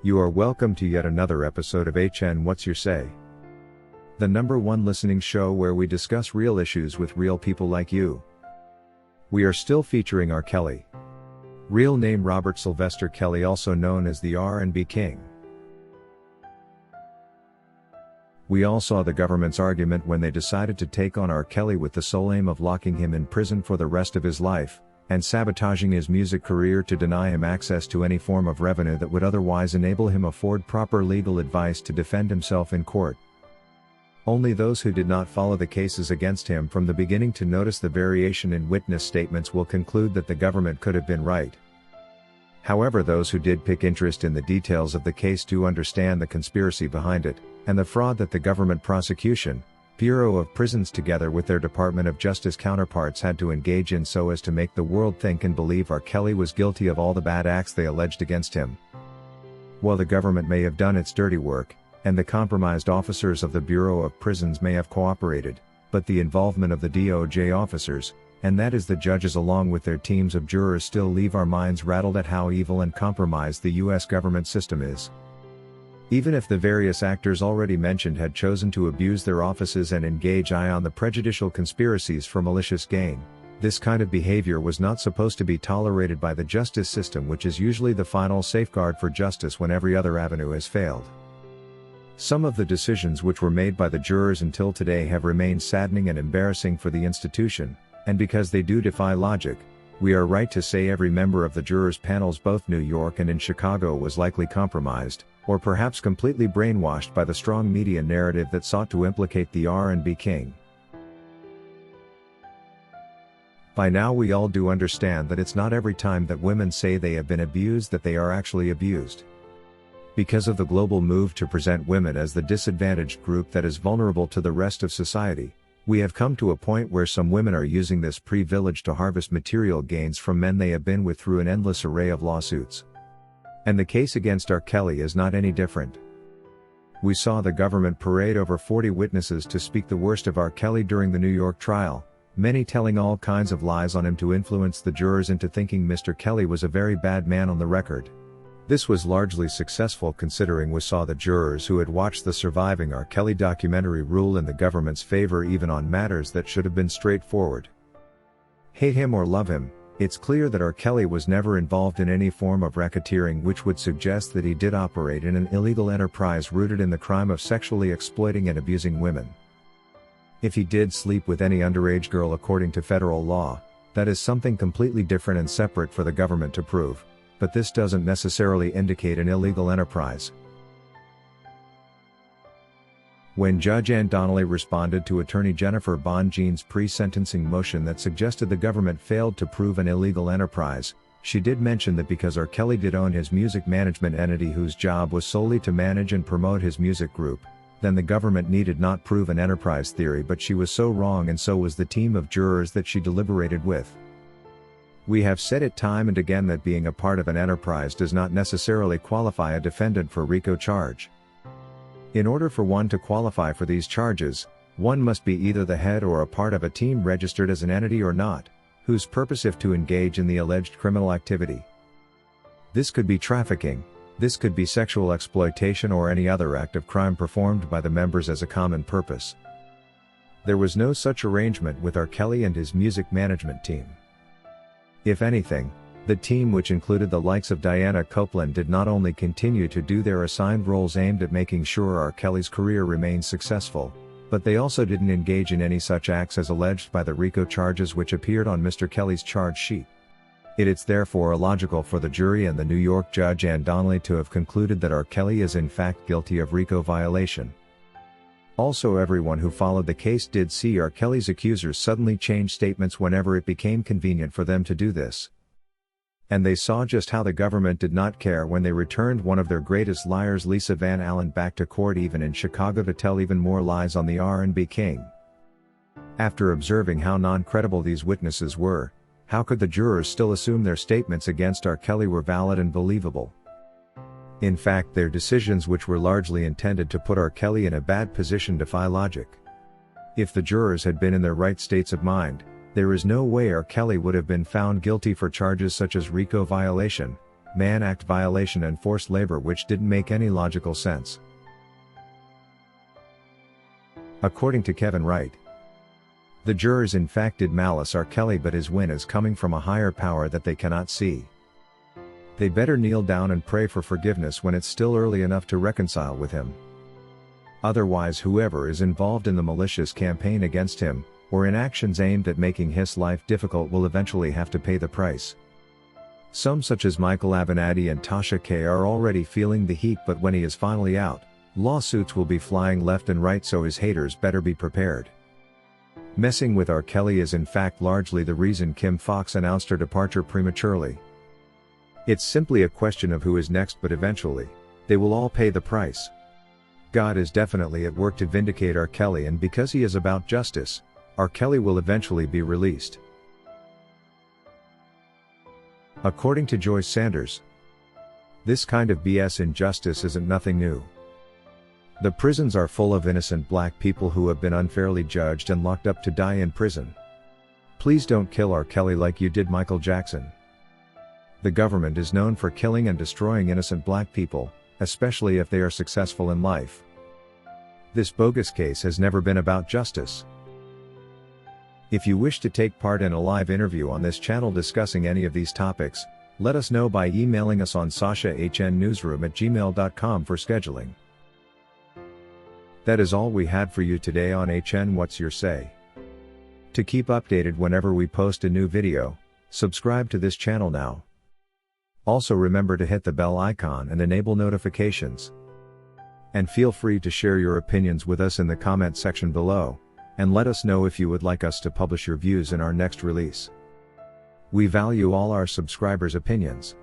You are welcome to yet another episode of HN What's Your Say? The #1 listening show where we discuss real issues with real people like you. We are still featuring R. Kelly. Real name Robert Sylvester Kelly, also known as the R&B King. We all saw the government's argument when they decided to take on R. Kelly with the sole aim of locking him in prison for the rest of his life, and sabotaging his music career to deny him access to any form of revenue that would otherwise enable him afford proper legal advice to defend himself in court. Only those who did not follow the cases against him from the beginning to notice the variation in witness statements will conclude that the government could have been right. However, those who did pick interest in the details of the case do understand the conspiracy behind it, and the fraud that the government prosecution, Bureau of Prisons together with their Department of Justice counterparts had to engage in so as to make the world think and believe R. Kelly was guilty of all the bad acts they alleged against him. While the government may have done its dirty work, and the compromised officers of the Bureau of Prisons may have cooperated, but the involvement of the DOJ officers, and that is the judges along with their teams of jurors, still leave our minds rattled at how evil and compromised the US government system is. Even if the various actors already mentioned had chosen to abuse their offices and engage on the prejudicial conspiracies for malicious gain, this kind of behavior was not supposed to be tolerated by the justice system, which is usually the final safeguard for justice when every other avenue has failed. Some of the decisions which were made by the jurors until today have remained saddening and embarrassing for the institution, and because they do defy logic, we are right to say every member of the jurors' panels both New York and in Chicago was likely compromised, or perhaps completely brainwashed by the strong media narrative that sought to implicate the R&B King. By now we all do understand that it's not every time that women say they have been abused that they are actually abused. Because of the global move to present women as the disadvantaged group that is vulnerable to the rest of society, we have come to a point where some women are using this privilege to harvest material gains from men they have been with through an endless array of lawsuits. And the case against R. Kelly is not any different. We saw the government parade over 40 witnesses to speak the worst of R. Kelly during the New York trial, many telling all kinds of lies on him to influence the jurors into thinking Mr. Kelly was a very bad man on the record. This was largely successful considering we saw the jurors who had watched the surviving R. Kelly documentary rule in the government's favor even on matters that should have been straightforward. Hate him or love him, it's clear that R. Kelly was never involved in any form of racketeering, which would suggest that he did operate in an illegal enterprise rooted in the crime of sexually exploiting and abusing women. If he did sleep with any underage girl according to federal law, that is something completely different and separate for the government to prove, but this doesn't necessarily indicate an illegal enterprise. When Judge Ann Donnelly responded to attorney Jennifer Bonjean's pre-sentencing motion that suggested the government failed to prove an illegal enterprise, she did mention that because R. Kelly did own his music management entity whose job was solely to manage and promote his music group, then the government needed not prove an enterprise theory, but she was so wrong and so was the team of jurors that she deliberated with. We have said it time and again that being a part of an enterprise does not necessarily qualify a defendant for RICO charge. In order for one to qualify for these charges, one must be either the head or a part of a team registered as an entity or not, whose purpose is to engage in the alleged criminal activity. This could be trafficking, this could be sexual exploitation or any other act of crime performed by the members as a common purpose. There was no such arrangement with R. Kelly and his music management team. If anything, the team, which included the likes of Diana Copeland, did not only continue to do their assigned roles aimed at making sure R. Kelly's career remained successful, but they also didn't engage in any such acts as alleged by the RICO charges which appeared on Mr. Kelly's charge sheet. It's therefore illogical for the jury and the New York Judge Ann Donnelly to have concluded that R. Kelly is in fact guilty of RICO violation. Also, everyone who followed the case did see R. Kelly's accusers suddenly change statements whenever it became convenient for them to do this. And they saw just how the government did not care when they returned one of their greatest liars, Lisa Van Allen, back to court even in Chicago to tell even more lies on the R&B King. After observing how non-credible these witnesses were, how could the jurors still assume their statements against R. Kelly were valid and believable? In fact, their decisions, which were largely intended to put R. Kelly in a bad position, defy logic. If the jurors had been in their right states of mind, there is no way R. Kelly would have been found guilty for charges such as RICO violation, Mann Act violation and forced labor, which didn't make any logical sense. According to Kevin Wright, the jurors in fact did malice R. Kelly, but his win is coming from a higher power that they cannot see. They better kneel down and pray for forgiveness when it's still early enough to reconcile with him. Otherwise, whoever is involved in the malicious campaign against him, or in actions aimed at making his life difficult, will eventually have to pay the price. Some, such as Michael Avenatti and Tasha K, are already feeling the heat, but when he is finally out, lawsuits will be flying left and right, so his haters better be prepared. Messing with R. Kelly is in fact largely the reason Kim Fox announced her departure prematurely. It's simply a question of who is next, but eventually, they will all pay the price. God is definitely at work to vindicate R. Kelly, and because he is about justice, R. Kelly will eventually be released. According to Joyce Sanders, this kind of BS injustice isn't nothing new. The prisons are full of innocent black people who have been unfairly judged and locked up to die in prison. Please don't kill R. Kelly like you did Michael Jackson. The government is known for killing and destroying innocent black people, especially if they are successful in life. This bogus case has never been about justice. If you wish to take part in a live interview on this channel discussing any of these topics, let us know by emailing us on sasha@hnnewsroom@gmail.com for scheduling. That is all we had for you today on HN What's Your Say. To keep updated whenever we post a new video, subscribe to this channel now. Also remember to hit the bell icon and enable notifications. And feel free to share your opinions with us in the comment section below, and let us know if you would like us to publish your views in our next release. We value all our subscribers' opinions.